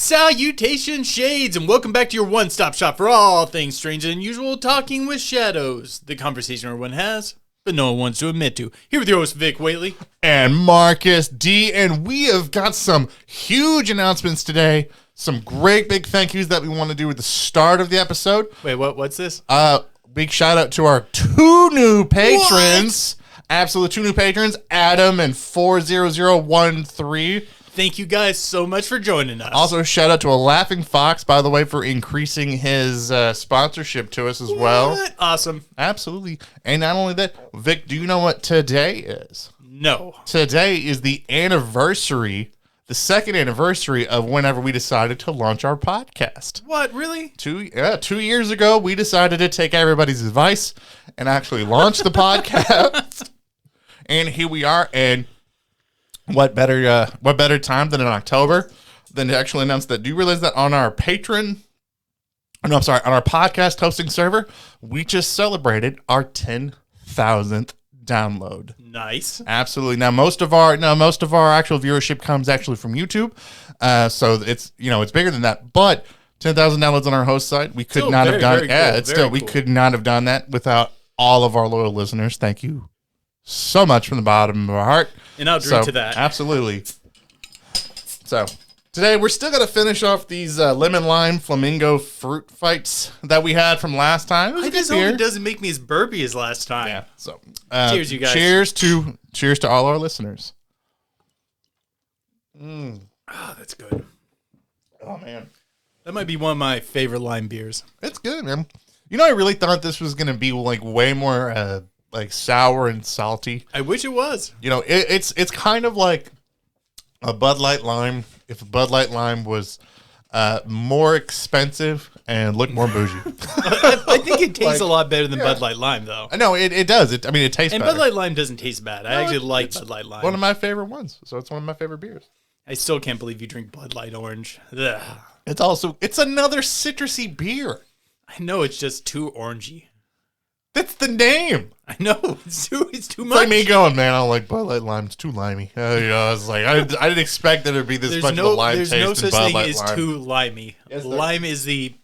Salutations, Shades, and welcome back to your one-stop shop for all things strange and unusual, talking with shadows. The conversation everyone has, but no one wants to admit to. Here with your host, Vic Whaley. And Marcus D. And we have got some huge announcements today. Some great big thank yous that we want to do at the start of the episode. Wait, what's this? Big shout out to our two new patrons. What? Absolute two new patrons, Adam and 40013. Thank you guys so much for joining us. Also, shout out to a Laughing Fox, by the way, for increasing his sponsorship to us as well. Awesome. Absolutely. And not only that, Vic, do you know what today is? No. Today is the anniversary, the second anniversary of whenever we decided to launch our podcast. What, really? 2 years ago, we decided to take everybody's advice and actually launch the podcast. And here we are, and what better time than in October than to actually announce that? Do you realize that on our on our podcast hosting server, we just celebrated our 10,000th download. Nice. Absolutely. Now most of our actual viewership comes actually from YouTube. So it's bigger than that, but 10,000 downloads on our host site. We could not have done it. We could not have done that without all of our loyal listeners. Thank you so much from the bottom of our heart. And I'll drink to that. Absolutely. So, today we're still going to finish off these lemon lime flamingo fruit fights that we had from last time. I just hope it doesn't make me as burpy as last time. Yeah. So, cheers, you guys. Cheers to all our listeners. Oh, that's good. Oh, man. That might be one of my favorite lime beers. It's good, man. I really thought this was going to be like way more sour and salty. I wish it was. It's kind of like a Bud Light Lime if a Bud Light Lime was more expensive and looked more bougie. I think it tastes a lot better than Bud Light Lime, though. No, it does. It tastes better. And Bud Light Lime doesn't taste bad. I actually like Bud Light Lime. One of my favorite ones. So it's one of my favorite beers. I still can't believe you drink Bud Light Orange. Ugh. It's another citrusy beer. I know, it's just too orangey. That's the name. I know. It's too much. It's like me going, man, I don't like Bud Light Lime. It's too limey. I was like, I didn't expect there to be this much of a lime taste in Bud Light Lime. There's no such thing as too limey. Yes, lime is the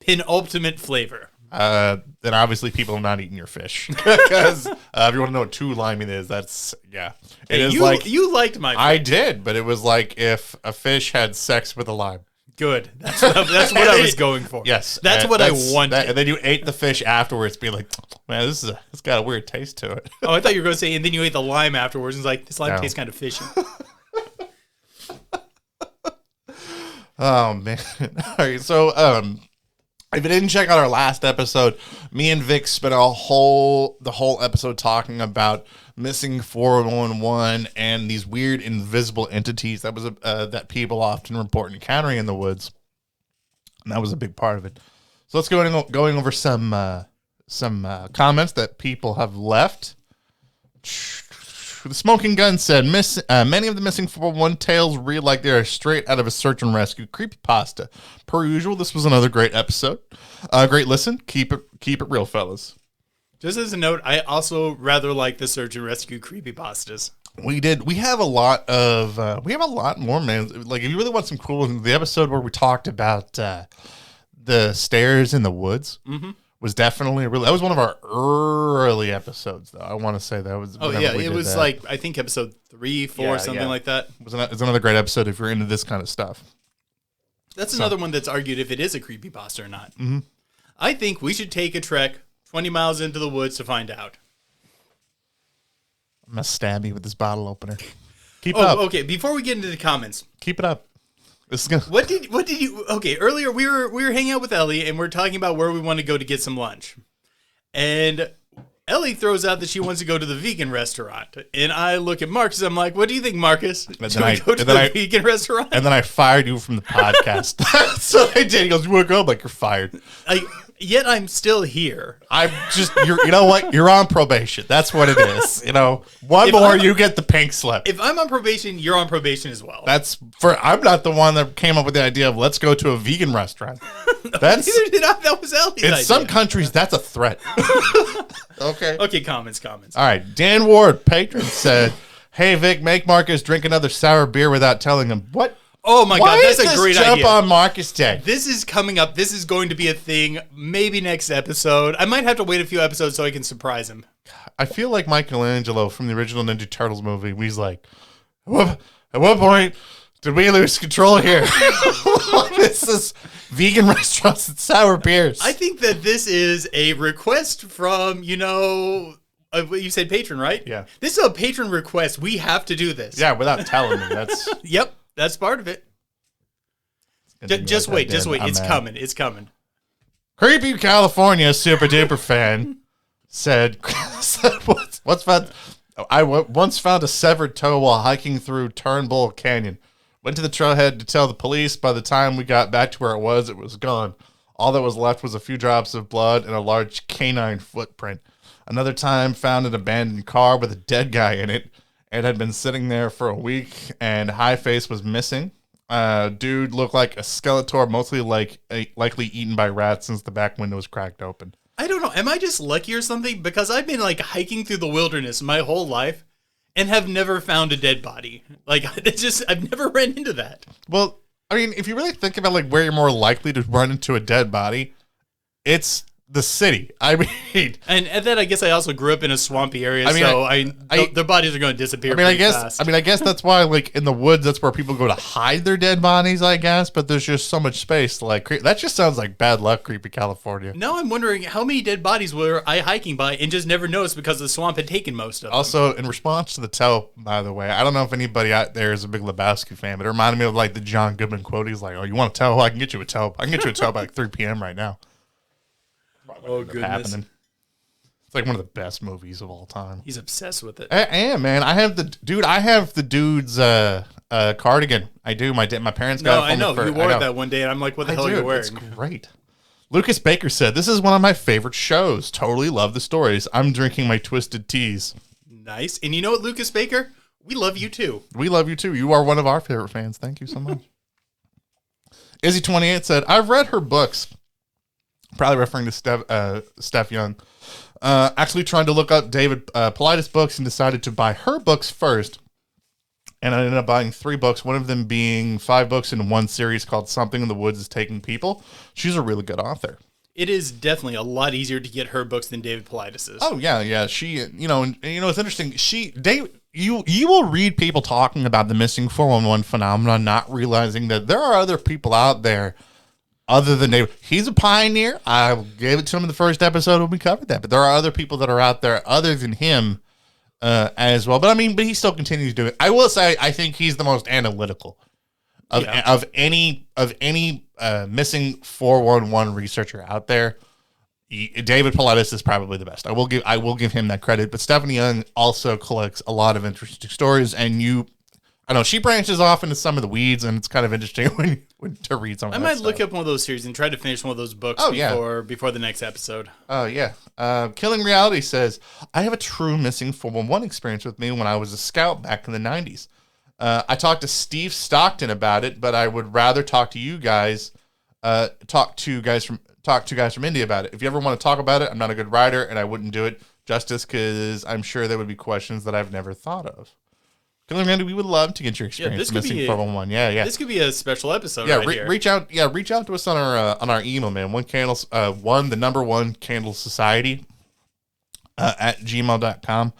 penultimate flavor. Then obviously people have not eaten your fish. Because if you want to know what too limey is, that's, yeah. You liked my fish. I did, but it was like if a fish had sex with a lime. Good. That's what I was going for. Yes. That's what I wanted. And then you ate the fish afterwards, being like, man, it's got a weird taste to it. Oh, I thought you were going to say, and then you ate the lime afterwards, and it's like, this lime tastes kind of fishy. Oh, man. All right, so if you didn't check out our last episode, me and Vic spent the whole episode talking about missing 411 and these weird invisible entities that people often report encountering in the woods, and that was a big part of it. So let's going over some comments that people have left. The Smoking Gun said, many of the missing 411 tales read like they are straight out of a search and rescue creepypasta. Per usual, this was another great episode. Great listen. Keep it real, fellas. Just as a note, I also rather like the search and rescue creepypastas. We have a lot more, man. Like, if you really want some cool, the episode where we talked about the stairs in the woods was definitely that was one of our early episodes, though. I want to say that was. Oh yeah, it was like I think episode 3, 4, something like that. It's another great episode if you're into this kind of stuff. That's another one that's argued if it is a creepypasta or not. Mm-hmm. I think we should take a trek 20 miles into the woods to find out. I'm gonna stab you with this bottle opener. Keep it up. Okay. Before we get into the comments, keep it up. This is gonna. What did you? Okay, earlier we were hanging out with Ellie and we're talking about where we want to go to get some lunch, and Ellie throws out that she wants to go to the vegan restaurant. And I look at Marcus. I'm like, what do you think, Marcus? Should we go to the vegan restaurant? And then I fired you from the podcast. So I did. He goes, you want to go? I'm like, you're fired. Yet I'm still here. I'm just, you know what? You're on probation. That's what it is. You know, you get the pink slip. If I'm on probation, you're on probation as well. I'm not the one that came up with the idea of let's go to a vegan restaurant. Neither did I. That was Ellie's idea. In some countries, that's a threat. Okay, comments. All right. Dan Ward, patron, said, hey, Vic, make Marcus drink another sour beer without telling him. What? Oh my God, that's a great idea. Jump on Marcus Day. This is coming up. This is going to be a thing. Maybe next episode. I might have to wait a few episodes so I can surprise him. I feel like Michelangelo from the original Ninja Turtles movie. He's like, at what point did we lose control here? This is vegan restaurants and sour beers. I think that this is a request from, you said patron, right? Yeah. This is a patron request. We have to do this. Yeah, without telling me. That's Yep. That's part of it. Just wait. It's coming. Creepy California super duper fan said what's fun? I once found a severed toe while hiking through Turnbull Canyon. Went to the trailhead to tell the police. By the time we got back to where it was gone. All that was left was a few drops of blood and a large canine footprint. Another time found an abandoned car with a dead guy in it. It had been sitting there for a week, and High Face was missing. Dude looked like a Skeletor, mostly likely eaten by rats since the back window was cracked open. I don't know. Am I just lucky or something? Because I've been hiking through the wilderness my whole life and have never found a dead body. I've never ran into that. Well, I mean, if you really think about where you're more likely to run into a dead body, it's the city. I mean, and then I guess I also grew up in a swampy area, their bodies are going to disappear. Fast. I guess that's why, in the woods, that's where people go to hide their dead bodies. I guess, but there's just so much space. That just sounds like bad luck, creepy California. Now I'm wondering how many dead bodies were I hiking by and just never noticed because the swamp had taken most of them. Also, in response to the toe, by the way, I don't know if anybody out there is a big Lebowski fan, but it reminded me of the John Goodman quote. He's like, "Oh, you want a toe? I can get you a toe. I can get you a toe by 3 p.m. right now." Oh, goodness. Happening. It's one of the best movies of all time. He's obsessed with it. I am, man. I have the dude's cardigan. I do. My parents got it for me. I know. You wore that one day, and I'm like, what the hell are you wearing? It's great. Lucas Baker said, this is one of my favorite shows. Totally love the stories. I'm drinking my twisted teas. Nice. And you know what, Lucas Baker? We love you, too. We love you, too. You are one of our favorite fans. Thank you so much. Izzy28 said, I've read her books. Probably referring to Steph Young. Actually trying to look up David Paulides' books and decided to buy her books first. And I ended up buying 3 books, one of them being 5 books in one series called Something in the Woods is Taking People. She's a really good author. It is definitely a lot easier to get her books than David Paulides'. Oh, yeah. She, it's interesting. You will read people talking about the missing 411 phenomenon, not realizing that there are other people out there other than David. He's a pioneer. I gave it to him in the first episode when we covered that. But there are other people that are out there other than him as well. But he still continues to do it. I will say, I think he's the most analytical of any missing 411 researcher out there. David Paulides is probably the best. I will give him that credit. But Stephanie Young also collects a lot of interesting stories, and I know she branches off into some of the weeds, and it's kind of interesting to read some of that. I might look up one of those series and try to finish one of those books before the next episode. Oh, yeah. Killing Reality says, I have a true missing 411 experience with me when I was a scout back in the 90s. I talked to Steve Stockton about it, but I would rather talk to you guys, talk to guys from India about it. If you ever want to talk about it, I'm not a good writer, and I wouldn't do it justice because I'm sure there would be questions that I've never thought of. Randy, we would love to get your experience missing 411. Yeah. This could be a special episode. Here. Reach out to us on our email, man. The number one candle society at gmail.com.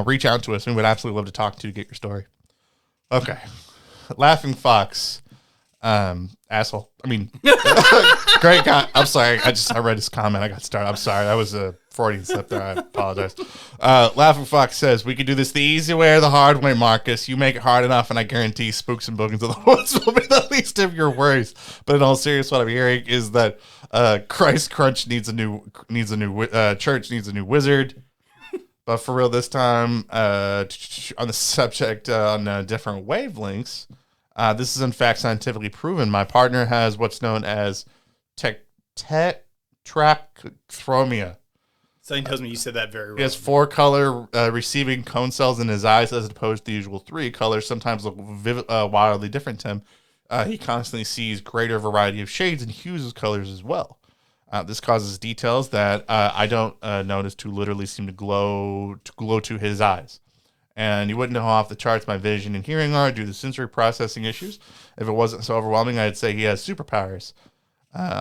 Reach out to us. We would absolutely love to talk to you, get your story. Okay. Laughing Fox. Asshole. Great guy. I'm sorry. I read his comment. I got started. I'm sorry. That was a Freudian slip there. I apologize. Laughing Fox says, we could do this the easy way or the hard way, Marcus. You make it hard enough, and I guarantee spooks and boogans of the woods will be the least of your worries. But in all seriousness, what I'm hearing is that Christ Crunch needs a new church needs a new wizard. But for real, this time, on the subject on different wavelengths, this is in fact scientifically proven. My partner has what's known as tetrachromia. Something tells me you said that very wrong. He has 4 color receiving cone cells in his eyes as opposed to the usual 3 colors. Sometimes look wildly different to him. He constantly sees greater variety of shades and hues of colors as well. This causes details that I don't notice to literally seem to glow to his eyes. And you wouldn't know how off the charts my vision and hearing are due to sensory processing issues. If it wasn't so overwhelming, I'd say he has superpowers.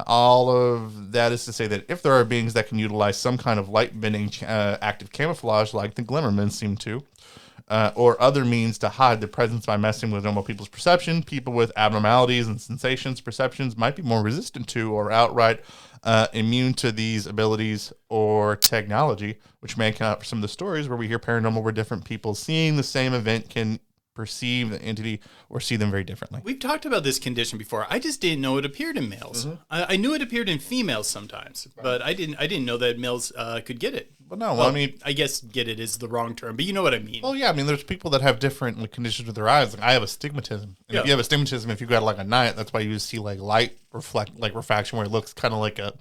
All of that is to say that if there are beings that can utilize some kind of light-bending active camouflage like the Glimmermen seem to, or other means to hide their presence by messing with normal people's perception, people with abnormalities and sensations, perceptions might be more resistant to or outright immune to these abilities or technology, which may account for some of the stories where we hear paranormal where different people seeing the same event can perceive the entity or see them very differently. We've talked about this condition before. I just didn't know it appeared in males. Mm-hmm. I knew it appeared in females sometimes, but I didn't know that males could get it. But no, well, I mean, I guess "get it" is the wrong term, but you know what I mean. Well, yeah, I mean, there's people that have different conditions with their eyes. Like, I have astigmatism. And if you have astigmatism, if you got like a night, that's why you see like light refraction, where it looks kind of like a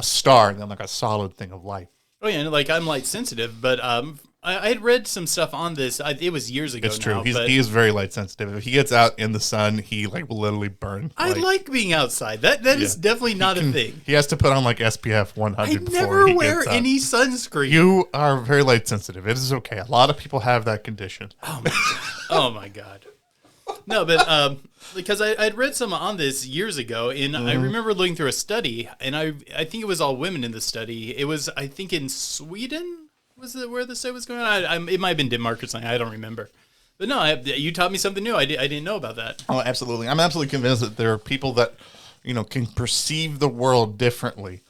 star and then like a solid thing of light. Oh yeah, and like I'm light sensitive, but I had read some stuff on this. It was years ago. It's true. Now, He is very light sensitive. If he gets out in the sun, he like will literally burn. I like being outside. That is definitely not a thing. He has to put on like SPF 100 I before never he wear gets out. any sunscreen. You are very light sensitive. It is okay. A lot of people have that condition. Oh my god. No, but because I'd read some on this years ago, and I remember looking through a study, and I think it was all women in the study. It was, I think, in Sweden. Was it where the study was going on? It might have been Denmark or something. I don't remember. But no, you taught me something new. I didn't know about that. Oh, absolutely. I'm absolutely convinced that there are people that, can perceive the world differently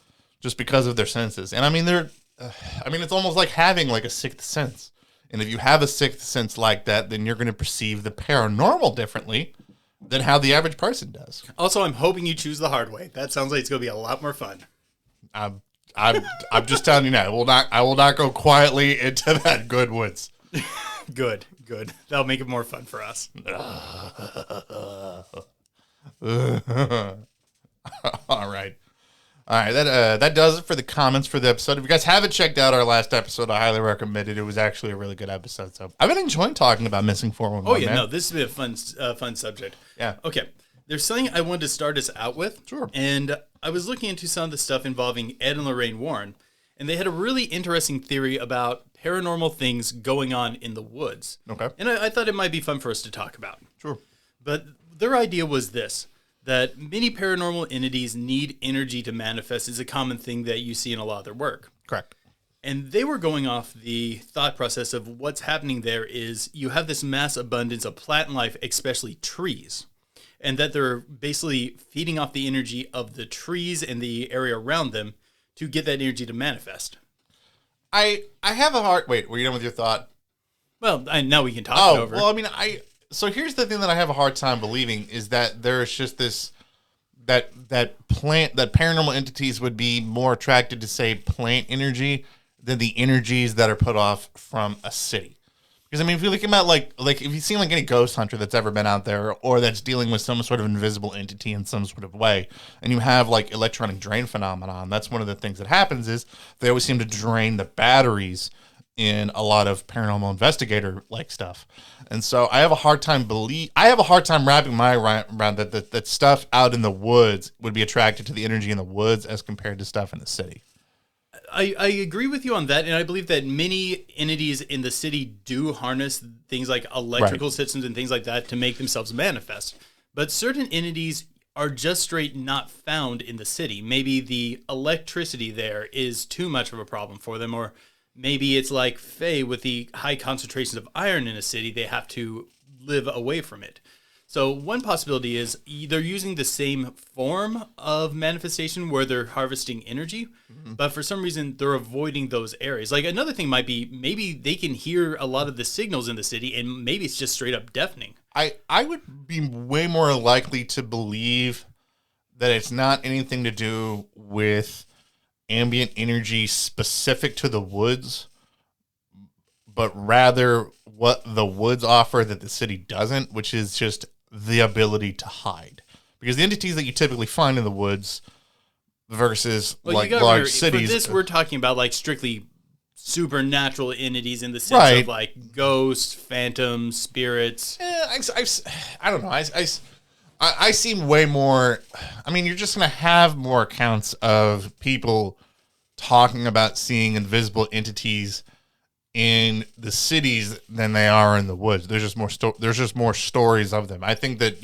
just because of their senses. And I mean, it's almost like having like a sixth sense. And if you have a sixth sense like that, then you're going to perceive the paranormal differently than how the average person does. Also, I'm hoping you choose the hard way. That sounds like it's going to be a lot more fun. I'm just telling you now. I will not go quietly into that good woods. Good. That'll make it more fun for us. All right. That does it for the comments for the episode. If you guys haven't checked out our last episode, I highly recommend it. It was actually a really good episode. So I've been enjoying talking about missing 411. Oh yeah, man. No, this has been a fun subject. Yeah. Okay. There's something I wanted to start us out with. Sure. And I was looking into some of the stuff involving Ed and Lorraine Warren, and they had a really interesting theory about paranormal things going on in the woods. Okay. And I thought it might be fun for us to talk about. Sure. But their idea was this, that many paranormal entities need energy to manifest is a common thing that you see in a lot of their work. Correct. And they were going off the thought process of what's happening there is you have this mass abundance of plant life, especially trees. And that they're basically feeding off the energy of the trees and the area around them to get that energy to manifest. I have a hard... Wait, were you done with your thought? Well, now we can talk it over. Well, I mean, So here's the thing that I have a hard time believing is that there's just this... That paranormal entities would be more attracted to, say, plant energy than the energies that are put off from a city. Because, I mean, if you look about, like if you've seen, like, any ghost hunter that's ever been out there or that's dealing with some sort of invisible entity in some sort of way, and you have, like, electronic drain phenomenon, that's one of the things that happens is they always seem to drain the batteries in a lot of paranormal investigator-like stuff. And so I have a hard time wrapping my around that stuff out in the woods would be attracted to the energy in the woods as compared to stuff in the city. I agree with you on that, and I believe that many entities in the city do harness things like electrical systems and things like that to make themselves manifest. But certain entities are just straight not found in the city. Maybe the electricity there is too much of a problem for them, or maybe it's like Fae with the high concentrations of iron in a city, they have to live away from it. So one possibility is they're using the same form of manifestation where they're harvesting energy, but for some reason they're avoiding those areas. Like another thing might be maybe they can hear a lot of the signals in the city and maybe it's just straight up deafening. I would be way more likely to believe that it's not anything to do with ambient energy specific to the woods, but rather what the woods offer that the city doesn't, which is just the ability to hide. Because the entities that you typically find in the woods versus large cities. For this, we're talking about like strictly supernatural entities in the sense of like ghosts, phantoms, spirits. I don't know. I seem way more. I mean, you're just going to have more accounts of people talking about seeing invisible entities in the cities than they are in the woods. There's just more. There's just more stories of them. I think that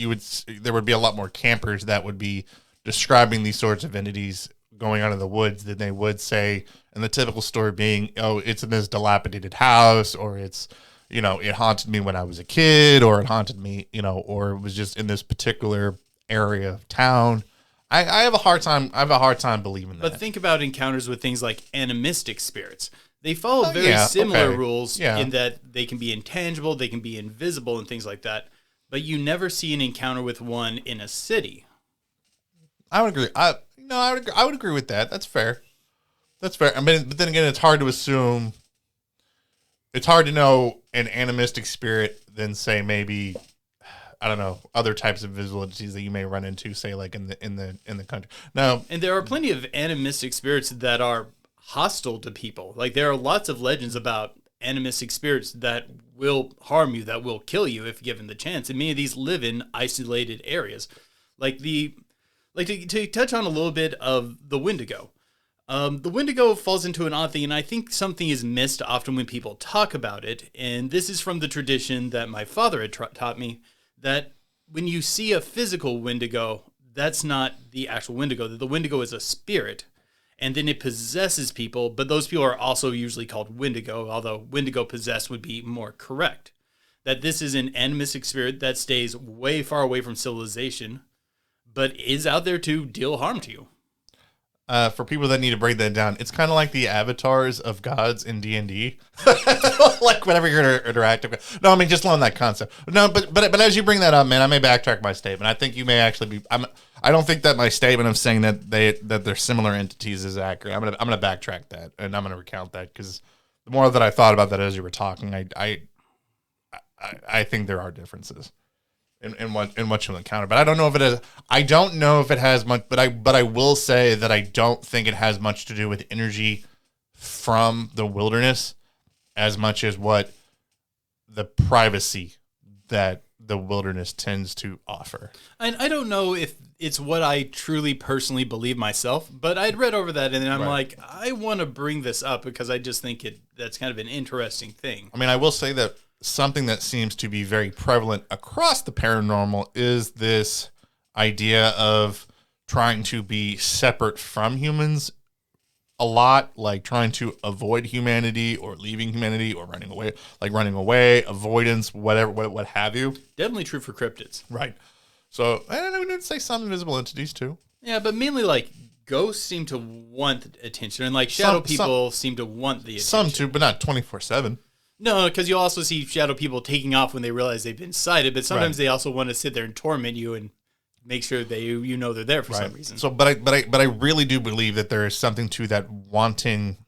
there would be a lot more campers that would be describing these sorts of entities going on in the woods than they would say. And the typical story being, oh, it's in this dilapidated house, or it's, it haunted me when I was a kid, or it haunted me, or it was just in this particular area of town. I have a hard time. Believing that. But think about encounters with things like animistic spirits. They follow very similar rules in that they can be intangible, they can be invisible, and things like that. But you never see an encounter with one in a city. I would agree. I would agree with that. That's fair. I mean, but then again, it's hard to assume. It's hard to know an animistic spirit than say maybe, I don't know, other types of visual entities that you may run into, say like in the country. Now, and there are plenty of animistic spirits that are hostile to people. Like there are lots of legends about animistic spirits that will harm you, that will kill you if given the chance. And many of these live in isolated areas, to touch on a little bit of the Wendigo. The Wendigo falls into an odd thing, and I think something is missed often when people talk about it. And this is from the tradition that my father had taught me, that when you see a physical Wendigo, that's not the actual Wendigo. The Wendigo is a spirit, and then it possesses people, but those people are also usually called Wendigo, although Wendigo possessed would be more correct. That this is an animistic spirit that stays way far away from civilization, but is out there to deal harm to you. For people that need to break that down, it's kind of like the avatars of gods in D&D. Like whenever you're interactive. No, I mean just along that concept. No, but as you bring that up, man, I may backtrack my statement. I think you may actually be. I don't think that my statement of saying that they're similar entities is accurate. I'm gonna backtrack that, and I'm gonna recount that, because the more that I thought about that as you were talking, I think there are differences in what you'll encounter, but I don't know if it is. I don't know if it has much, but I will say that I don't think it has much to do with energy from the wilderness as much as what the privacy that the wilderness tends to offer. And I don't know if it's what I truly personally believe myself, but I'd read over that and I'm like, I want to bring this up because I just think that's kind of an interesting thing. I mean, I will say that something that seems to be very prevalent across the paranormal is this idea of trying to be separate from humans a lot, like trying to avoid humanity or leaving humanity or running away, avoidance, whatever, what have you. Definitely true for cryptids. Right. So, and I would say some invisible entities too. Yeah, but mainly like ghosts seem to want attention, and like shadow people seem to want the attention. Some too, but not 24/7. No, because you also see shadow people taking off when they realize they've been sighted, but sometimes they also want to sit there and torment you and make sure that you know they're there for some reason. So, but I really do believe that there is something to that, wanting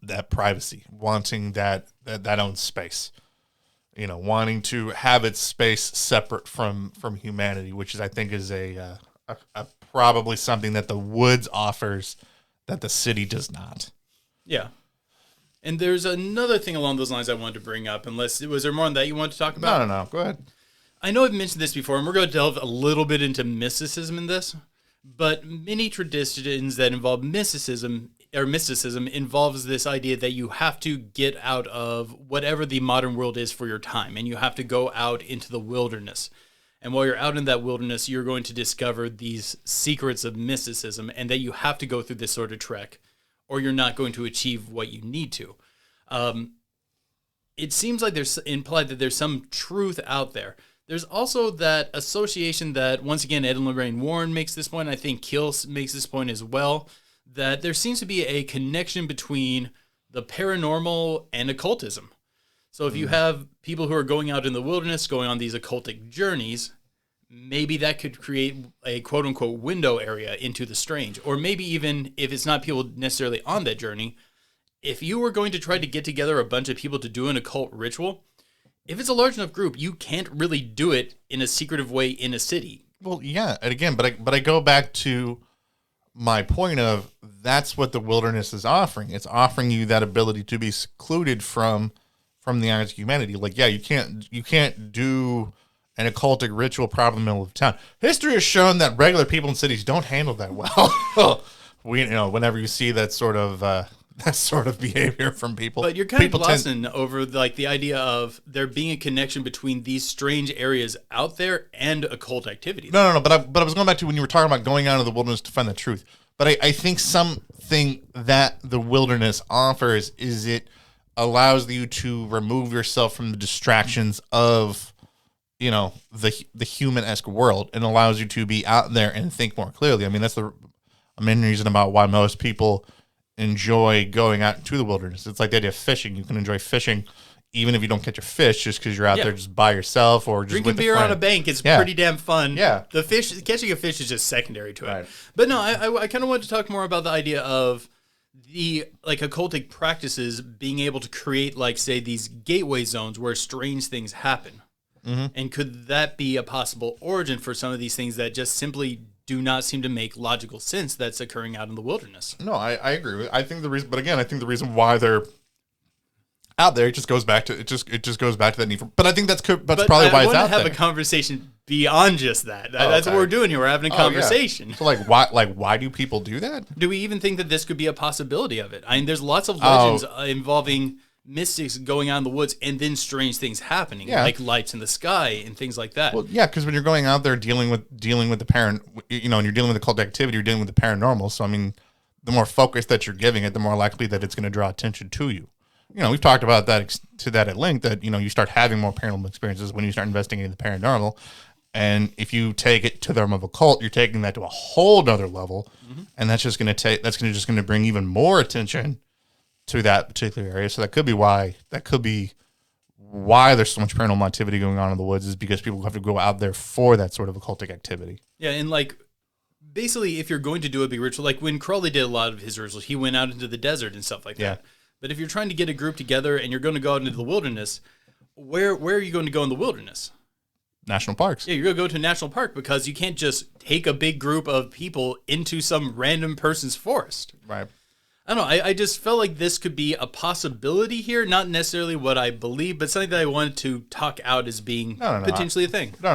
that privacy, wanting that own space, wanting to have its space separate from humanity, which is, I think, is a probably something that the woods offers that the city does not. Yeah. And there's another thing along those lines I wanted to bring up. Was there more on that you wanted to talk about? No. Go ahead. I know I've mentioned this before, and we're going to delve a little bit into mysticism in this. But many traditions that involve mysticism involves this idea that you have to get out of whatever the modern world is for your time, and you have to go out into the wilderness. And while you're out in that wilderness, you're going to discover these secrets of mysticism, and that you have to go through this sort of trek, or you're not going to achieve what you need to. It seems like there's implied that there's some truth out there. There's also that association that, once again, Ed and Lorraine Warren makes this point. I think Kill makes this point as well, that there seems to be a connection between the paranormal and occultism. So if you have people who are going out in the wilderness, going on these occultic journeys, maybe that could create a quote-unquote window area into the strange. Or maybe even if it's not people necessarily on that journey, if you were going to try to get together a bunch of people to do an occult ritual, if it's a large enough group, you can't really do it in a secretive way in a city. Well, yeah, and again, but I go back to my point of that's what the wilderness is offering. It's offering you that ability to be secluded from the eyes of humanity. Like, yeah, you can't do an occultic ritual probably in the middle of town. History has shown that regular people in cities don't handle that well. Whenever you see that sort of behavior from people. But you're kind of glossing over like the idea of there being a connection between these strange areas out there and occult activity. No. But I was going back to when you were talking about going out into the wilderness to find the truth. But I think something that the wilderness offers is it allows you to remove yourself from the distractions of, the human-esque world, and allows you to be out there and think more clearly. I mean, that's the main reason about why most people enjoy going out to the wilderness. It's like the idea of fishing. You can enjoy fishing even if you don't catch a fish, just because you're out there just by yourself or just drinking with beer on a bank is pretty damn fun. Yeah, catching a fish is just secondary to it. Right. But no, I kind of want to talk more about the idea of the like occultic practices being able to create, like, say, these gateway zones where strange things happen. Mm-hmm. And could that be a possible origin for some of these things that just simply do not seem to make logical sense that's occurring out in the wilderness? No, I agree. I think the reason why they're out there, it just goes back to that need for. But I think that's probably why it's out there. I want to have a conversation beyond just that. That's what we're doing here. We're having a conversation. Yeah. So why do people do that? Do we even think that this could be a possibility of it? I mean, there's lots of legends involving mystics going out in the woods and then strange things happening, like lights in the sky and things like that. Well, yeah, because when you're going out there dealing with the and you're dealing with occult activity, you're dealing with the paranormal. So I mean, the more focus that you're giving it, the more likely that it's going to draw attention to you. We've talked about that at length. That you start having more paranormal experiences when you start investigating the paranormal, and if you take it to the realm of occult, you're taking that to a whole nother level, and that's just going to bring even more attention to that particular area. So that could be why there's so much paranormal activity going on in the woods, is because people have to go out there for that sort of occultic activity. Yeah, and like basically if you're going to do a big ritual, like when Crowley did a lot of his rituals, he went out into the desert and stuff like that. But if you're trying to get a group together and you're going to go out into the wilderness, where are you going to go in the wilderness? National parks. Yeah, you're going to go to a national park because you can't just take a big group of people into some random person's forest. Right. I don't know. I just felt like this could be a possibility here. Not necessarily what I believe, but something that I wanted to talk out as being potentially a thing. No,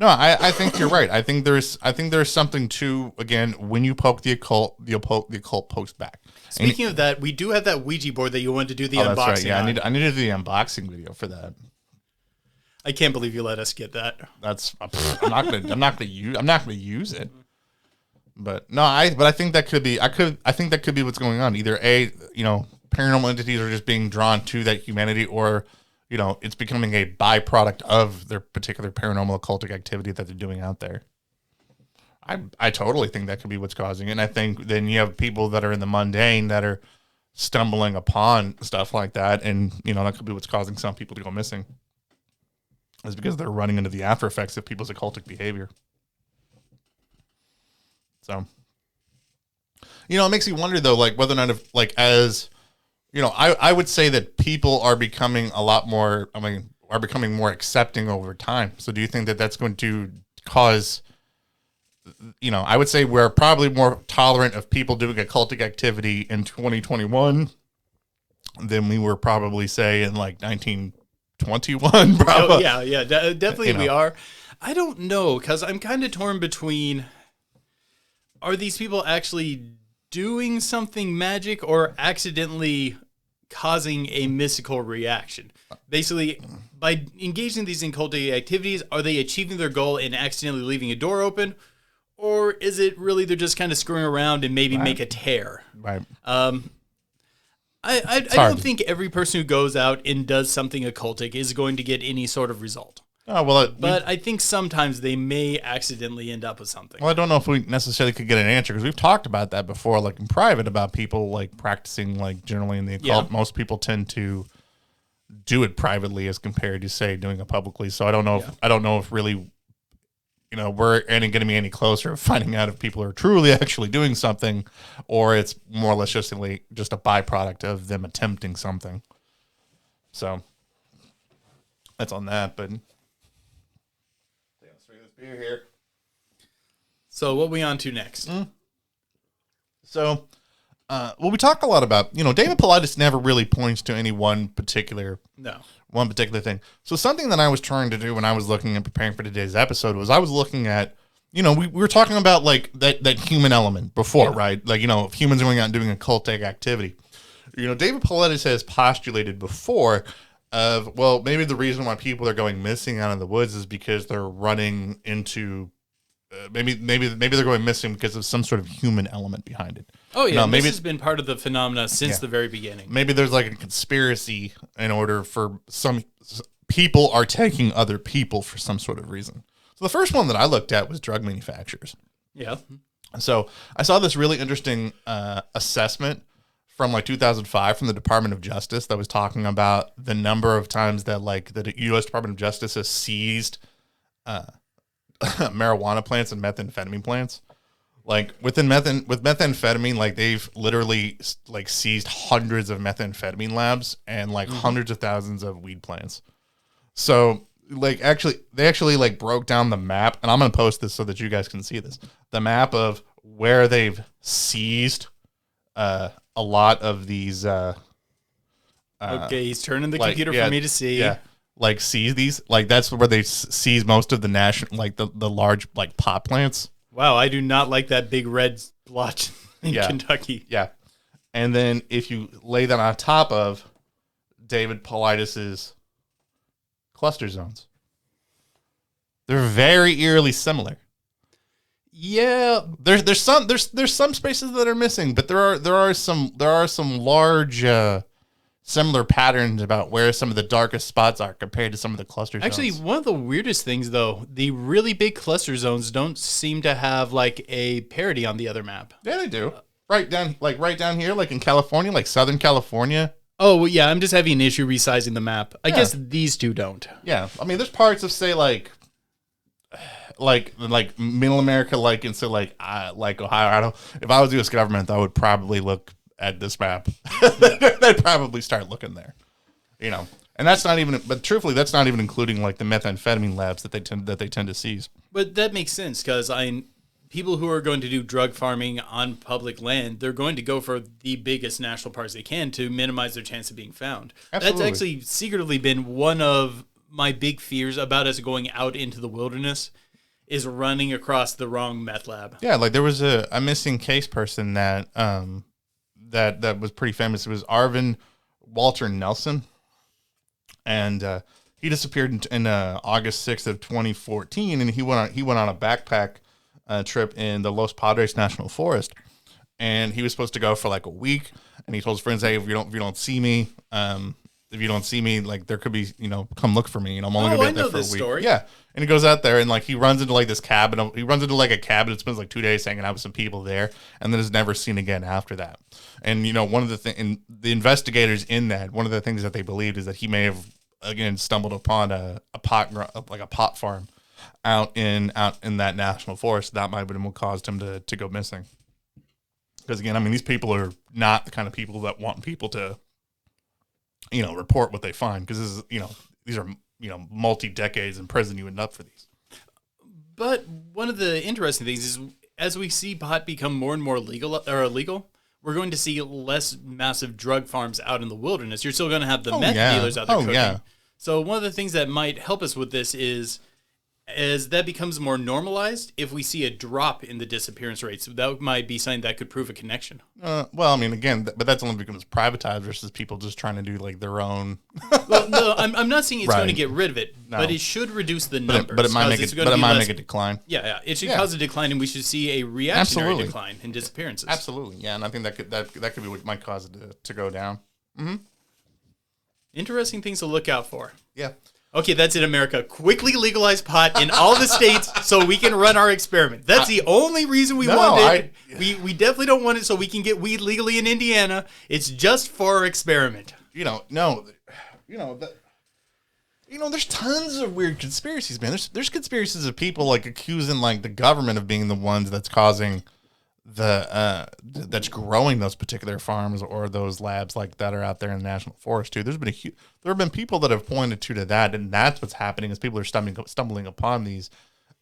I think you're right. I think there's something to, again, when you poke the occult pokes back. Speaking of that, we do have that Ouija board that you wanted to do the unboxing. That's right. Yeah, I need to do the unboxing video for that. I can't believe you let us get that. I'm not gonna use it. But no, I think that could be. I think that could be what's going on. Either paranormal entities are just being drawn to that humanity, or it's becoming a byproduct of their particular paranormal occultic activity that they're doing out there. I totally think that could be what's causing it. And I think then you have people that are in the mundane that are stumbling upon stuff like that, and that could be what's causing some people to go missing. Is because they're running into the after effects of people's occultic behavior. So, it makes you wonder though, like whether or not, I would say that people are becoming are becoming more accepting over time. So do you think that that's going to cause, I would say we're probably more tolerant of people doing occultic activity in 2021 than we were probably, say, in like 1921. Probably. Oh, yeah, definitely we are. I don't know, because I'm kind of torn between, are these people actually doing something magic or accidentally causing a mystical reaction? Basically, by engaging in these occultic activities, are they achieving their goal and accidentally leaving a door open? Or is it really they're just kind of screwing around and maybe make a tear? Right. I don't think every person who goes out and does something occultic is going to get any sort of result. Oh, well, but I think sometimes they may accidentally end up with something. Well, I don't know if we necessarily could get an answer, because we've talked about that before, like in private, about people like practicing like generally in the occult. Yeah. Most people tend to do it privately as compared to, say, doing it publicly. So I don't know if really we're going to be any closer of finding out if people are truly actually doing something, or it's more or less just a byproduct of them attempting something. So that's on that. But let's drink this beer here. So what are we on to next? So, we talk a lot about, David Paulides never really points to any one particular thing. So something that I was trying to do when I was looking and preparing for today's episode was I was looking at, we were talking about like that human element before, right? Like, if humans going out and doing occultic activity. David Paulides has postulated before of, well, maybe the reason why people are going missing out in the woods is because they're running into maybe they're going missing because of some sort of human element behind it. Oh yeah, maybe this has been part of the phenomena since the very beginning. Maybe there's like a conspiracy in order for some people are taking other people for some sort of reason. So the first one that I looked at was drug manufacturers. Yeah. So I saw this really interesting assessment from like 2005 from the Department of Justice that was talking about the number of times that like the U.S. Department of Justice has seized marijuana plants and methamphetamine plants. Like with methamphetamine, like they've literally like seized hundreds of methamphetamine labs and like hundreds of thousands of weed plants. So like they actually like broke down the map, and I'm gonna post this so that you guys can see this. The map of where they've seized a lot of these. Okay, he's turning the computer for me to see. Yeah. Like seize these, like that's where they seize most of the national, like the large like pot plants. Wow, I do not like that big red blotch in Kentucky. Yeah, and then if you lay that on top of David Paulides's cluster zones, they're very eerily similar. Yeah, there's some spaces that are missing, but there are some large. Similar patterns about where some of the darkest spots are compared to some of the cluster zones. Actually, one of the weirdest things, though, the really big cluster zones don't seem to have like a parity on the other map. Yeah, they do. Right down here, like in California, like Southern California. Oh, well, yeah, I'm just having an issue resizing the map. I guess these two don't. Yeah, I mean, there's parts of, say, like Middle America, like in, say, like Ohio. I don't. If I was the U.S. government, I would probably look at this map. They'd probably start looking there, and that's not even, but truthfully, that's not even including like the methamphetamine labs that they tend to seize. But that makes sense because people who are going to do drug farming on public land, they're going to go for the biggest national parks they can to minimize their chance of being found. Absolutely. That's actually secretly been one of my big fears about us going out into the wilderness, is running across the wrong meth lab. Yeah, like there was a missing case person that that was pretty famous. It was Arvin Walter Nelson, and he disappeared in August 6th of 2014, and he went on a backpack trip in the Los Padres National Forest, and he was supposed to go for like a week, and he told his friends, "Hey, if you don't see me, like there could be, come look for me, and I'm only gonna be out there for a week." Story. Yeah. And he goes out there and like he runs into like this cabin. He runs into like a cabin. It spends like 2 days hanging out with some people there, and then is never seen again after that. And one of the investigators in that, one of the things that they believed is that he may have again stumbled upon a pot farm out in that national forest. That might have been what caused him to go missing. Because again, I mean, these people are not the kind of people that want people to, report what they find. Because this is, these are multi-decades in prison you end up for these. But one of the interesting things is as we see pot become more and more illegal, we're going to see less massive drug farms out in the wilderness. You're still going to have the meth dealers out there cooking. Yeah. So one of the things that might help us with this is as that becomes more normalized, if we see a drop in the disappearance rates, that might be something that could prove a connection. Well, I mean, again, but that's only becomes privatized versus people just trying to do like their own. Well, no, I'm not saying it's going to get rid of it, but it should reduce the numbers. But it might make a decline. Yeah, it should cause a decline, and we should see a reactionary decline in disappearances. Absolutely, yeah, and I think that could be what might cause it to go down. Mm-hmm. Interesting things to look out for. Yeah. Okay, that's in America. Quickly legalize pot in all the states so we can run our experiment. That's the only reason we want it. We definitely don't want it so we can get weed legally in Indiana. It's just for our experiment. there's tons of weird conspiracies, man. There's conspiracies of people like accusing like the government of being the ones that's causing that's growing those particular farms or those labs like that are out there in the national forest too. There have been people that have pointed to that, and that's what's happening is people are stumbling upon these,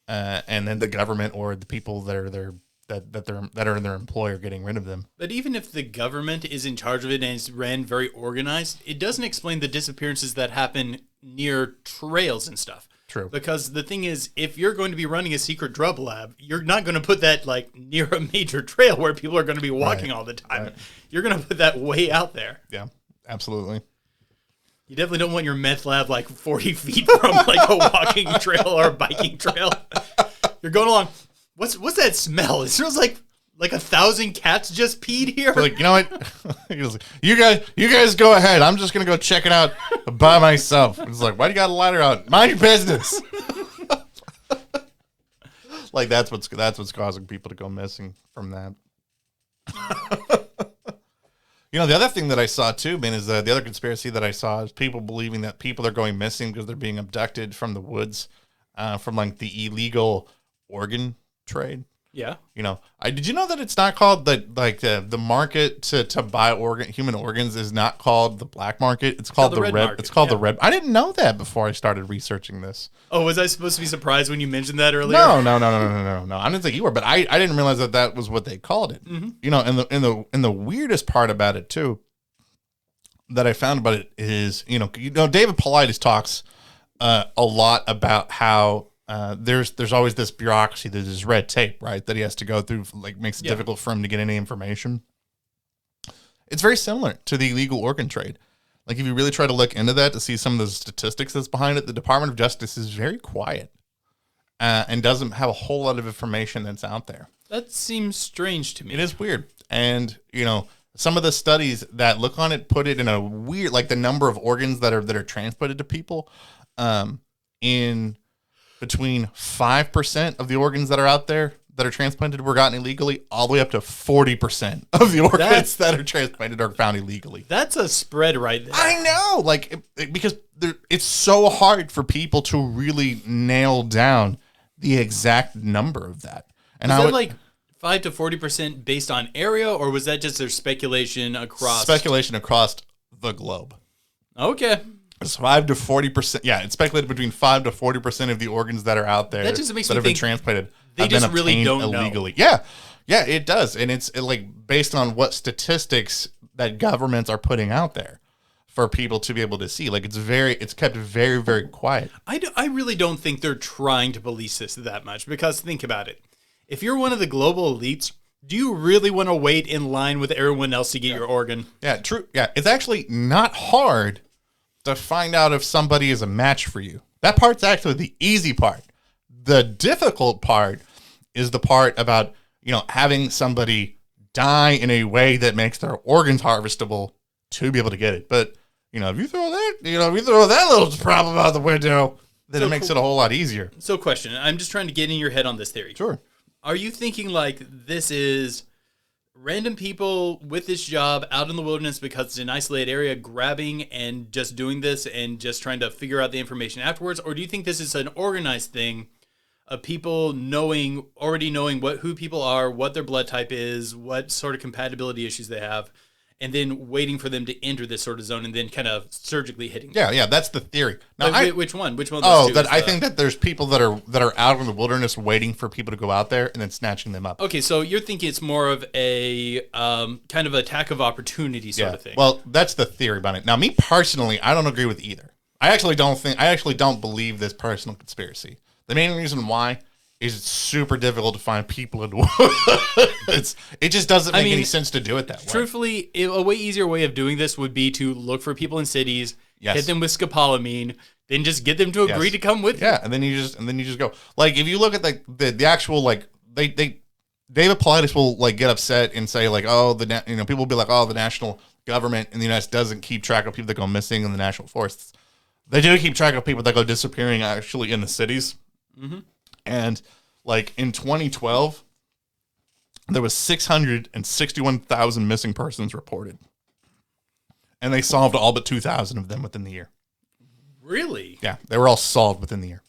and then the government or the people that are in their employ are getting rid of them. But even if the government is in charge of it and it's ran very organized, it doesn't explain the disappearances that happen near trails and stuff. True. Because the thing is, if you're going to be running a secret drug lab, you're not going to put that like near a major trail where people are going to be walking all the time. Right. You're going to put that way out there. Yeah, absolutely. You definitely don't want your meth lab like 40 feet from like a walking trail or a biking trail. You're going along. What's that smell? It smells like 1,000 cats just peed here. Like, you know what? You guys go ahead. I'm just gonna go check it out by myself. It's like, why do you got a lighter out? Mind your business. Like that's what's causing people to go missing from that. The other thing that I saw too, man, is the other conspiracy that I saw is people believing that people are going missing because they're being abducted from the woods, from like the illegal organ trade. Yeah. Did you know that it's not called the market to buy human organs is not called the black market. It's called the red market. It's called the red. I didn't know that before I started researching this. Oh, was I supposed to be surprised when you mentioned that earlier? No. I didn't think you were, but I didn't realize that was what they called it. Mm-hmm. And the weirdest part about it too that I found about it is, David Paulides talks a lot about how there's always this bureaucracy, there's this red tape, right, that he has to go through, like makes it difficult for him to get any information. It's very similar to the illegal organ trade. Like if you really try to look into that to see some of the statistics that's behind it, the Department of Justice is very quiet and doesn't have a whole lot of information that's out there. That seems strange to me. It is weird. And, some of the studies that look on it put it in a weird, like the number of organs that are transplanted to people in between 5% of the organs that are out there that are transplanted were gotten illegally, all the way up to 40% of the organs that are transplanted are found illegally. That's a spread right there. I know, because it's so hard for people to really nail down the exact number of that. And was that like 5 to 40% based on area, or was that just their speculation across? Speculation across the globe. Okay. It's 5 to 40%. Yeah, it's speculated between 5 to 40% of the organs that are out there that just makes that me have been transplanted. They just really don't illegally. know. Yeah, it does, and it's based on what statistics that governments are putting out there for people to be able to see. Like it's kept very, very quiet. I really don't think they're trying to police this that much, because think about it. If you're one of the global elites, do you really want to wait in line with everyone else to get your organ? Yeah, true. Yeah, it's actually not hard to find out if somebody is a match for you. That part's actually the easy part. The difficult part is the part about, having somebody die in a way that makes their organs harvestable to be able to get it. But, if you throw that little problem out the window, then it makes it a whole lot easier. So question, I'm just trying to get in your head on this theory. Sure. Are you thinking like this is random people with this job out in the wilderness because it's an isolated area grabbing and just doing this and just trying to figure out the information afterwards? Or do you think this is an organized thing of people already knowing who people are, what their blood type is, what sort of compatibility issues they have, and then waiting for them to enter this sort of zone and then kind of surgically hitting them? Yeah, that's the theory. Now, which one? Which one? I think that there's people that are out in the wilderness waiting for people to go out there and then snatching them up. Okay, so you're thinking it's more of a kind of attack of opportunity sort of thing. Well, that's the theory about it. Now, me personally, I don't agree with either. I actually don't believe this personal conspiracy. The main reason why is it's super difficult to find people in the woods. It just doesn't make any sense to do it that way. Truthfully, a way easier way of doing this would be to look for people in cities, hit them with scopolamine, then just get them to agree to come with you. Yeah, and then you just go. Like if you look at the actual David Paulides will get upset and say people will be like, oh, the national government in the United States doesn't keep track of people that go missing in the national forests. They do keep track of people that go disappearing actually in the cities. Mm-hmm. And in 2012, there was 661,000 missing persons reported, and they solved all but 2,000 of them within the year. Really? Yeah, they were all solved within the year.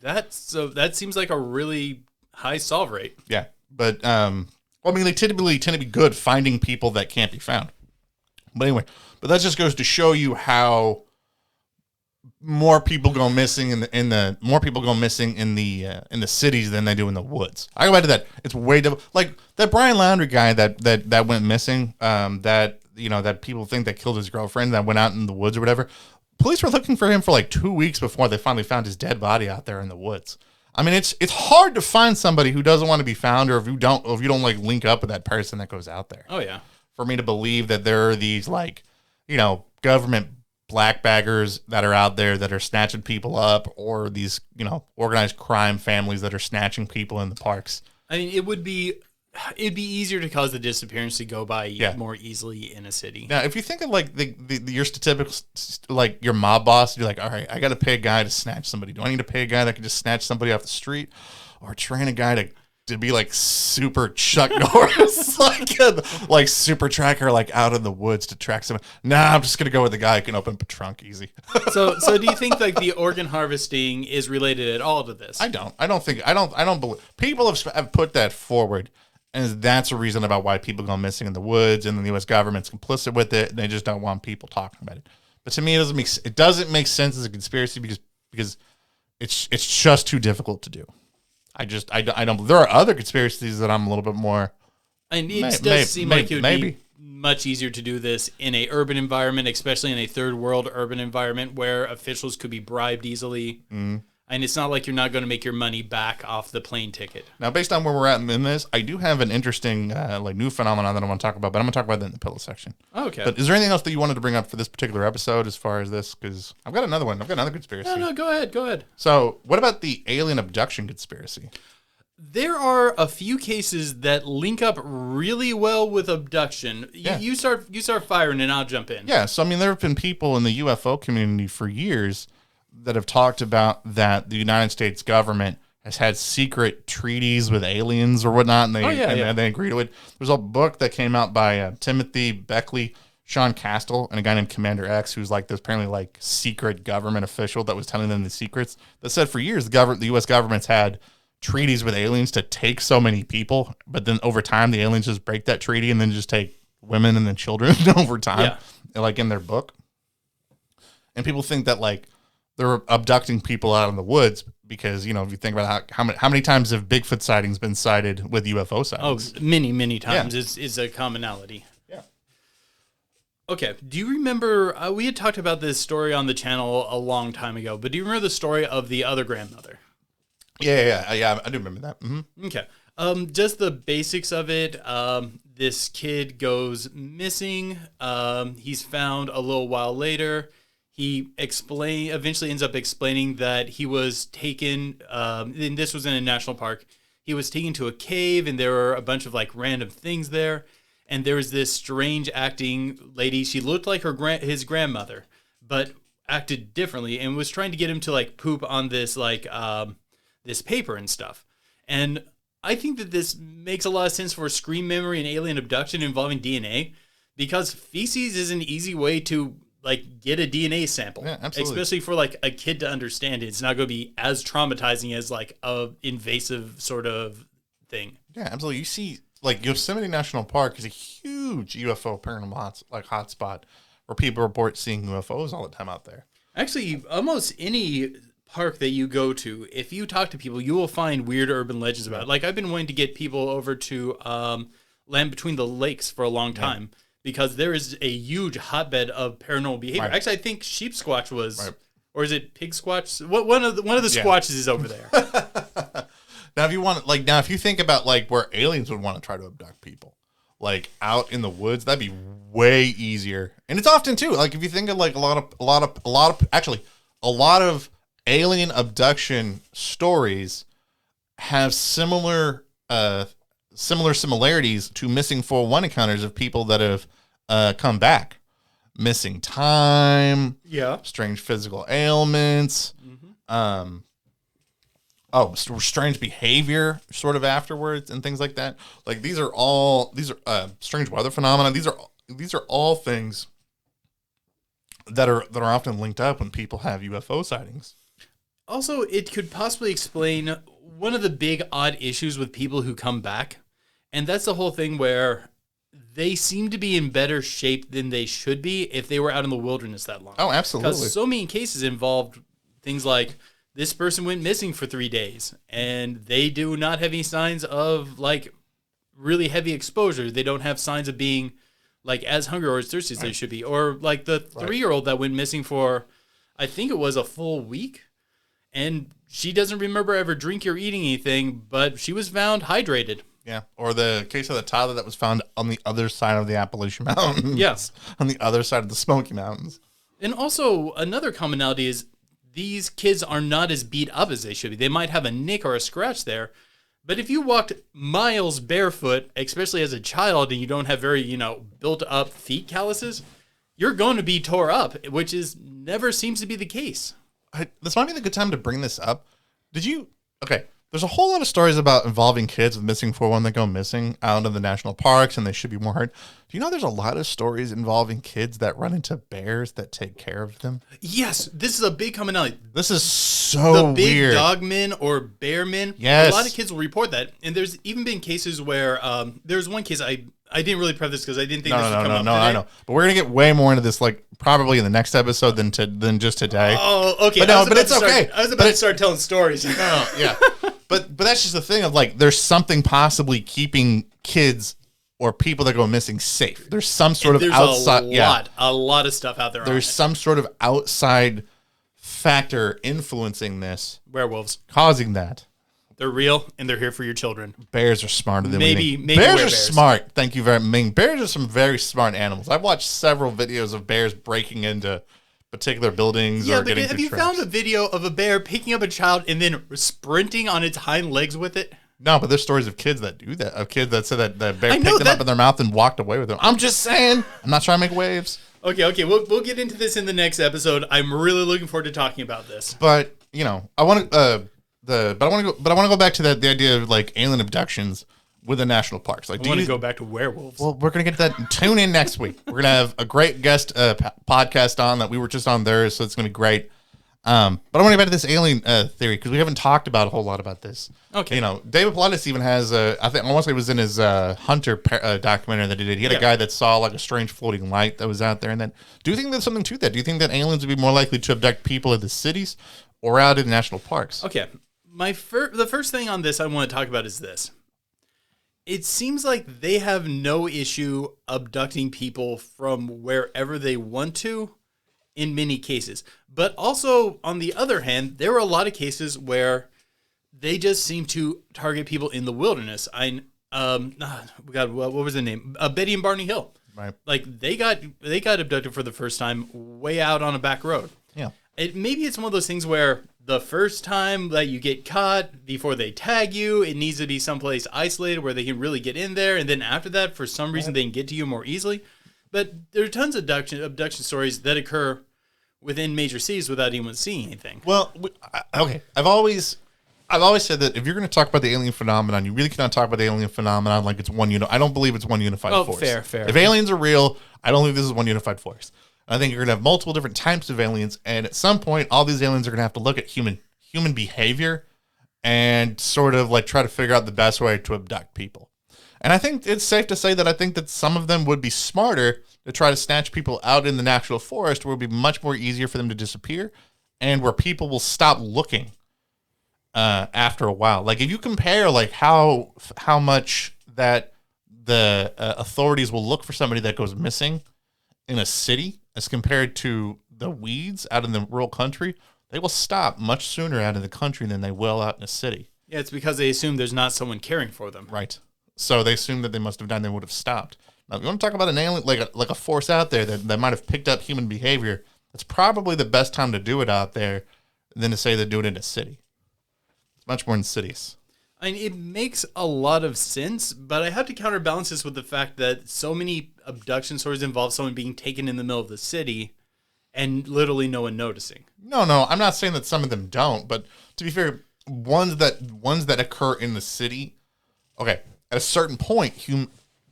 That seems like a really high solve rate. Yeah, but well, I mean, they typically tend to be good finding people that can't be found. But anyway, that just goes to show you how more people go missing in the cities than they do in the woods. I go back to that. It's way like that Brian Laundrie guy that went missing. That people think that killed his girlfriend that went out in the woods or whatever. Police were looking for him for like 2 weeks before they finally found his dead body out there in the woods. I mean, it's hard to find somebody who doesn't want to be found, or if you don't like link up with that person that goes out there. Oh yeah. For me to believe that there are these like, government black baggers that are out there that are snatching people up, or these, organized crime families that are snatching people in the parks. I mean, it'd be easier to cause the disappearance to go by more easily in a city. Now, if you think of like your typical, like your mob boss, you're like, all right, I got to pay a guy to snatch somebody. Do I need to pay a guy that can just snatch somebody off the street, or train a guy to be like super Chuck Norris, like super tracker, like out in the woods to track someone? Nah, I'm just gonna go with the guy who can open up a trunk easy. So do you think like the organ harvesting is related at all to this? I don't believe people have put that forward. And that's a reason about why people go missing in the woods, and the U.S. government's complicit with it, and they just don't want people talking about it. But to me, it doesn't make sense as a conspiracy because it's just too difficult to do. I don't. There are other conspiracies that I'm a little bit more. And it does seem like it would be much easier to do this in a urban environment, especially in a third world urban environment where officials could be bribed easily. Mm. And it's not like you're not going to make your money back off the plane ticket. Now, based on where we're at in this, I do have an interesting new phenomenon that I want to talk about, but I'm going to talk about that in the pillow section. Oh, okay. But is there anything else that you wanted to bring up for this particular episode as far as this? Because I've got another one. I've got another conspiracy. No, go ahead. So what about the alien abduction conspiracy? There are a few cases that link up really well with abduction. You start firing and I'll jump in. Yeah, so I mean, there have been people in the UFO community for years that have talked about that the United States government has had secret treaties with aliens or whatnot, and they agree to it. There's a book that came out by Timothy Beckley, Sean Castle, and a guy named Commander X, who's like this apparently like secret government official that was telling them the secrets, that said for years the U.S. government's had treaties with aliens to take so many people, but then over time the aliens just break that treaty and then just take women and then children over time, like in their book. And people think that like they're abducting people out in the woods because, if you think about how many times have Bigfoot sightings been cited with UFO sightings? Oh, many times is a commonality. Yeah. Okay. Do you remember, we had talked about this story on the channel a long time ago, but do you remember the story of the other grandmother? Yeah, I do remember that. Mm-hmm. Okay. Just the basics of it. This kid goes missing. He's found a little while later. He eventually ends up explaining that he was taken, and this was in a national park. He was taken to a cave, and there were a bunch of like random things there. And there was this strange acting lady. She looked like his grandmother, but acted differently, and was trying to get him to like poop on this like this paper and stuff. And I think that this makes a lot of sense for screen memory and alien abduction involving DNA, because feces is an easy way to like get a DNA sample, especially for like a kid to understand it. It's not going to be as traumatizing as like a invasive sort of thing. Yeah, absolutely. You see, like Yosemite National Park is a huge UFO paranormal hotspot where people report seeing UFOs all the time out there. Actually, almost any park that you go to, if you talk to people, you will find weird urban legends about it. Like I've been wanting to get people over to Land Between the Lakes for a long time. Yeah. Because there is a huge hotbed of paranormal behavior. Right. Actually, I think sheep squatch was, or is it pig squatch? One of the squatches is over there. Now, if you think about like where aliens would want to try to abduct people, like out in the woods, that'd be way easier. And it's often too, like if you think of like a lot of alien abduction stories have similarities to missing 411 encounters of people that have come back. Missing time. Yeah. Strange physical ailments. Mm-hmm. Strange behavior sort of afterwards and these are strange weather phenomena. These are all things that are often linked up when people have UFO sightings. Also, it could possibly explain one of the big odd issues with people who come back, and that's the whole thing where they seem to be in better shape than they should be if they were out in the wilderness that long. Oh, absolutely. Because so many cases involved things like this person went missing for 3 days, and they do not have any signs of like really heavy exposure. They don't have signs of being like as hungry or as thirsty as they should be. Or like the 3-year-old that went missing for, I think it was a full week, and she doesn't remember ever drinking or eating anything, but she was found hydrated. Yeah, or the case of the toddler that was found on the other side of the Appalachian Mountains. Yes. On the other side of the Smoky Mountains. And also, another commonality is these kids are not as beat up as they should be. They might have a nick or a scratch there, but if you walked miles barefoot, especially as a child, and you don't have very, built up feet calluses, you're going to be tore up, which never seems to be the case. This might be the good time to bring this up. Okay, there's a whole lot of stories about involving kids with missing 411 that go missing out in the national parks, and they should be more heard. Do you know there's a lot of stories involving kids that run into bears that take care of them? Yes, this is a big commonality. This is so the big weird. Dog men or bear men. Yes. A lot of kids will report that. And there's even been cases where there's one case I didn't really prep this because I didn't think this would come up today. I know. But we're going to get way more into this, like, probably in the next episode than just today. Oh, okay. But it's okay. I was about to start telling stories. No, yeah. But that's just the thing of, like, there's something possibly keeping kids or people that go missing safe. There's some sort of outside... a lot of stuff out there. There's some sort of outside factor influencing this. Werewolves. Causing that. They're real, and they're here for your children. Bears are smarter than maybe bears are smart. Thank you very much. Bears are some very smart animals. I've watched several videos of bears breaking into particular buildings or getting have you found a video of a bear picking up a child and then sprinting on its hind legs with it? No, but there's stories of kids that do that. Of kids that said that the bear picked them up in their mouth and walked away with them. I'm just saying. I'm not trying to make waves. Okay. We'll get into this in the next episode. I'm really looking forward to talking about this. But I want to. But I want to go back to the idea of like alien abductions with the national parks. Like, I want to go back to werewolves. Well, we're gonna get that. Tune in next week. We're gonna have a great guest podcast on that we were just on theirs, so it's gonna be great. But I want to get back to this alien theory because we haven't talked about a whole lot about this. Okay. David Pilatus even has I want to say it was in his Hunter documentary that he did. He had a guy that saw like a strange floating light that was out there. And then, do you think there's something to that? Do you think that aliens would be more likely to abduct people in the cities or out in the national parks? Okay. The first thing on this I want to talk about is this. It seems like they have no issue abducting people from wherever they want to in many cases. But also, on the other hand, there are a lot of cases where they just seem to target people in the wilderness. What was the name? Betty and Barney Hill. Right. Like, they got abducted for the first time way out on a back road. Yeah. Maybe it's one of those things where the first time that you get caught, before they tag you, it needs to be someplace isolated where they can really get in there. And then after that, for some reason, they can get to you more easily. But there are tons of abduction stories that occur within major cities without anyone seeing anything. Well, okay. I've always said that if you're going to talk about the alien phenomenon, you really cannot talk about the alien phenomenon like it's one I don't believe it's one unified force. Fair. If aliens are real, I don't think this is one unified force. I think you're going to have multiple different types of aliens, and at some point, all these aliens are going to have to look at human behavior and sort of like try to figure out the best way to abduct people. And I think it's safe to say that I think that some of them would be smarter to try to snatch people out in the national forest, where it would be much more easier for them to disappear, and where people will stop looking after a while. Like if you compare like how much that the authorities will look for somebody that goes missing in a city as compared to the weeds out in the rural country, they will stop much sooner out in the country than they will out in a city. Yeah, it's because they assume there's not someone caring for them. Right. So they assume that they must have died, they would have stopped. Now, if you want to talk about an alien, like a force out there that might have picked up human behavior, that's probably the best time to do it out there than to say they do it in a city. It's much more insidious. I mean, it makes a lot of sense, but I have to counterbalance this with the fact that so many abduction stories involve someone being taken in the middle of the city and literally no one noticing. No, I'm not saying that some of them don't, but to be fair, ones that occur in the city, okay, at a certain point,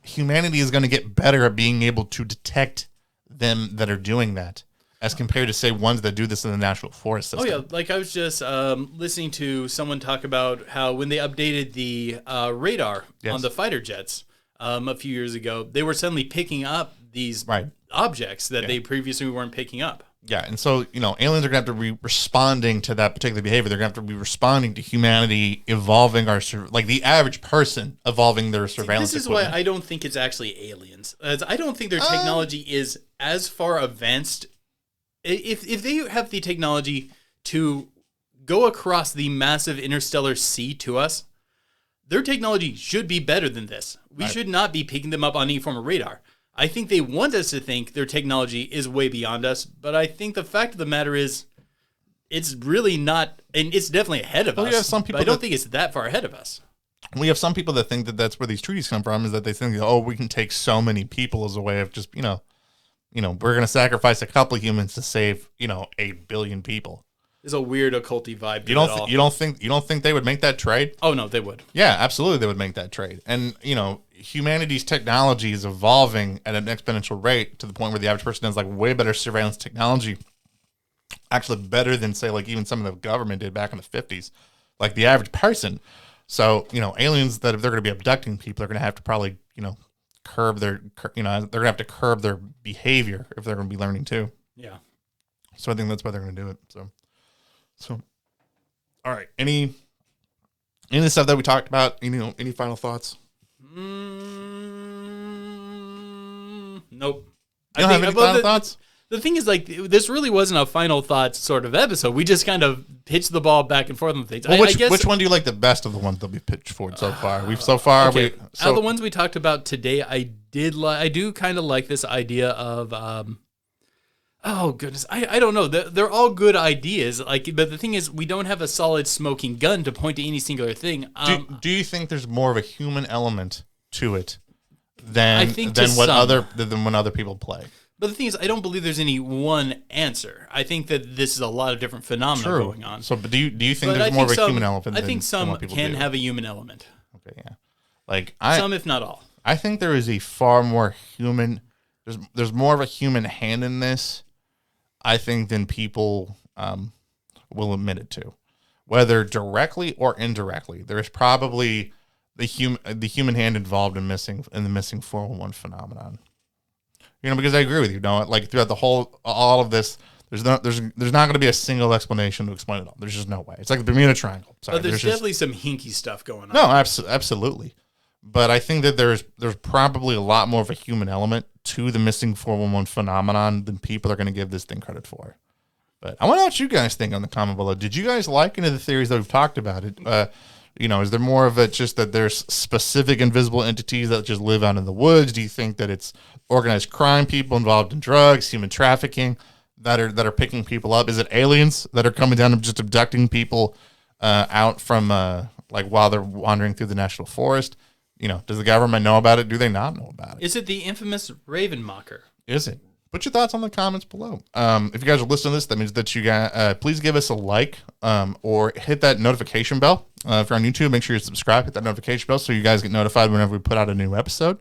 humanity is going to get better at being able to detect them that are doing that. as compared to, say, ones that do this in the national forest system. Oh, yeah. Like I was just listening to someone talk about how when they updated the radar on the fighter jets a few years ago, they were suddenly picking up these objects that they previously weren't picking up. Yeah, and so, aliens are going to have to be responding to that particular behavior. They're going to have to be responding to humanity evolving the average person evolving their surveillance This is why I don't think it's actually aliens. I don't think their technology is as far advanced. If they have the technology to go across the massive interstellar sea to us, their technology should be better than this. We should not be picking them up on any form of radar. I think they want us to think their technology is way beyond us, but I think the fact of the matter is it's really not, and it's definitely ahead of us. Yeah, some people but I don't think it's that far ahead of us. We have some people that think that that's where these treaties come from, is that they think, we can take so many people as a way of just, we're going to sacrifice a couple of humans to save, 8 billion people. There's a weird occulty vibe to you don't think they would make that trade? Oh no, they would. Yeah, absolutely, they would make that trade. And humanity's technology is evolving at an exponential rate to the point where the average person has way better surveillance technology, actually better than, say, even some of the government did back in the 50s, like the average person. So aliens, that if they're going to be abducting people, they're going to have to probably curb their they're going to have to curb their behavior if they're going to be learning too. Yeah. So I think that's why they're going to do it. So, all right. Any of the stuff that we talked about? Any final thoughts? Nope. You don't have any final thoughts? The thing is, this really wasn't a final thoughts sort of episode. We just kind of pitched the ball back and forth on things. Well, which one do you like the best of the ones that we pitched forward so far? Out of the ones we talked about today, I do kind of like this idea of oh goodness, I don't know. They're all good ideas. But the thing is, we don't have a solid smoking gun to point to any singular thing. Do you think there's more of a human element to it than when other people play? But the thing is, I don't believe there's any one answer. I think that this is a lot of different phenomena going on. So, but do you think there's more of a human element? I think some can have a human element. Okay, yeah. Some, if not all. I think there is a far more human. There's more of a human hand in this, I think, than people will admit it to, whether directly or indirectly. There is probably the human hand involved in the missing 411 phenomenon. Because I agree with you. Throughout all of this, there's not going to be a single explanation to explain it all. There's just no way. It's like the Bermuda Triangle. Sorry, but there's definitely some hinky stuff going on. No, absolutely. But I think that there's probably a lot more of a human element to the missing 411 phenomenon than people are going to give this thing credit for. But I want to know what you guys think on the comment below. Did you guys like any of the theories that we've talked about? Is there more of it just that there's specific invisible entities that just live out in the woods? Do you think that it's organized crime people involved in drugs, human trafficking that are picking people up? Is it aliens that are coming down and just abducting people out from while they're wandering through the national forest? Does the government know about it? Do they not know about it? Is it the infamous Ravenmacher? Is it? Put your thoughts on the comments below. If you guys are listening to this, that means that you guys please give us a like or hit that notification bell. If you're on YouTube, make sure you subscribe, hit that notification bell so you guys get notified whenever we put out a new episode.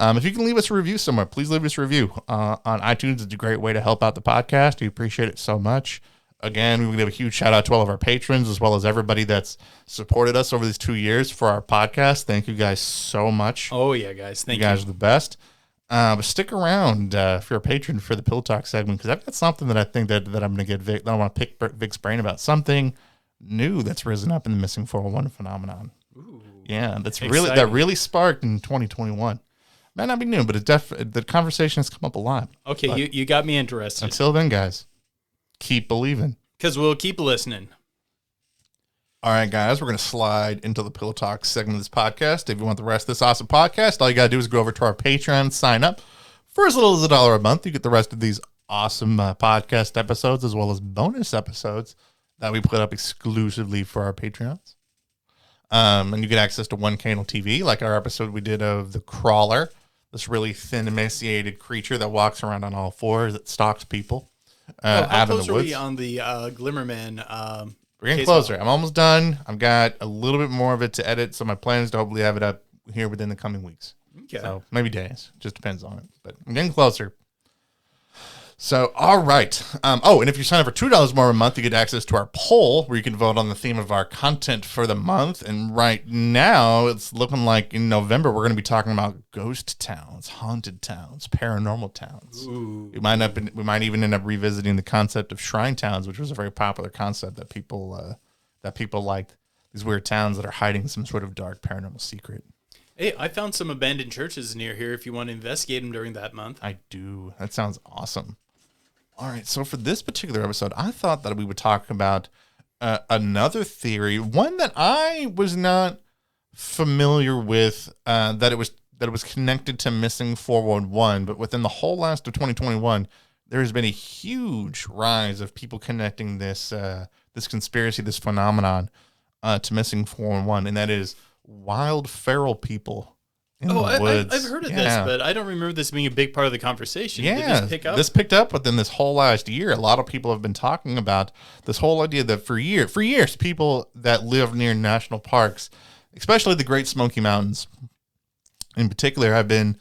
If you can leave us a review somewhere, please leave us a review on iTunes. It's a great way to help out the podcast. We appreciate it so much. Again, we want to give a huge shout out to all of our patrons as well as everybody that's supported us over these 2 years for our podcast. Thank you guys so much. Oh yeah, guys. Thank you. You guys are the best. But stick around if you're a patron for the Pill Talk segment, because I've got something that I think that I'm going to get Vic. That I want to pick Vic's brain about, something new that's risen up in the missing 401 phenomenon. Ooh, yeah, that's exciting. really sparked in 2021. Might not be new, but the conversation has come up a lot. Okay, but you got me interested. Until then, guys, keep believing. Because we'll keep listening. All right, guys, we're going to slide into the Pillow Talk segment of this podcast. If you want the rest of this awesome podcast, all you got to do is go over to our Patreon, sign up. For as little as $1 a month, you get the rest of these awesome podcast episodes as well as bonus episodes that we put up exclusively for our Patreons. And you get access to One Candle TV, like our episode we did of the Crawler, this really thin, emaciated creature that walks around on all fours that stalks people out in the woods. How close are we on the Glimmerman? We're getting closer. I'm almost done. I've got a little bit more of it to edit, so my plan is to hopefully have it up here within the coming weeks. Okay. So maybe days. Just depends on it. But I'm getting closer. So, all right. And if you sign up for $2 more a month, you get access to our poll where you can vote on the theme of our content for the month. And right now, it's looking like in November, we're going to be talking about ghost towns, haunted towns, paranormal towns. Ooh. We might even end up revisiting the concept of shrine towns, which was a very popular concept that people liked. These weird towns that are hiding some sort of dark paranormal secret. Hey, I found some abandoned churches near here if you want to investigate them during that month. I do. That sounds awesome. All right, so for this particular episode, I thought that we would talk about another theory, one that I was not familiar with, that it was connected to missing 411, but within the whole last of 2021, there has been a huge rise of people connecting this conspiracy, this phenomenon, to missing 411, and that is wild feral people. I've heard of this, but I don't remember this being a big part of the conversation. Yeah, Did this pick up? This picked up within this whole last year. A lot of people have been talking about this whole idea that for years, people that live near national parks, especially the Great Smoky Mountains in particular, have been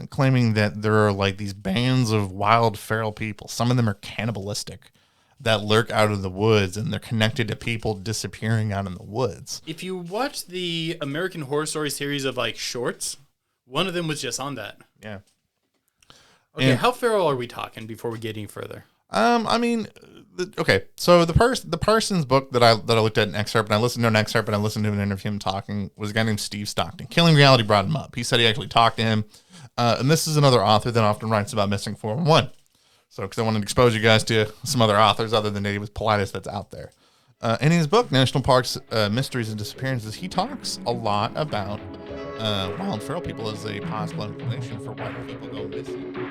claiming that there are like these bands of wild feral people. Some of them are cannibalistic, that lurk out in the woods, and they're connected to people disappearing out in the woods. If you watch the American Horror Story series of like shorts, one of them was just on that. Yeah. Okay, how feral are we talking before we get any further? So the person's book that I looked at an excerpt, and I listened to an excerpt, and I listened to an interview of him talking, was a guy named Steve Stockton. Killing Reality brought him up. He said he actually talked to him, and this is another author that often writes about missing 411. So, because I wanted to expose you guys to some other authors other than Native Politis that's out there. In his book, National Parks, Mysteries and Disappearances, he talks a lot about wild feral people as a possible explanation for why people go missing.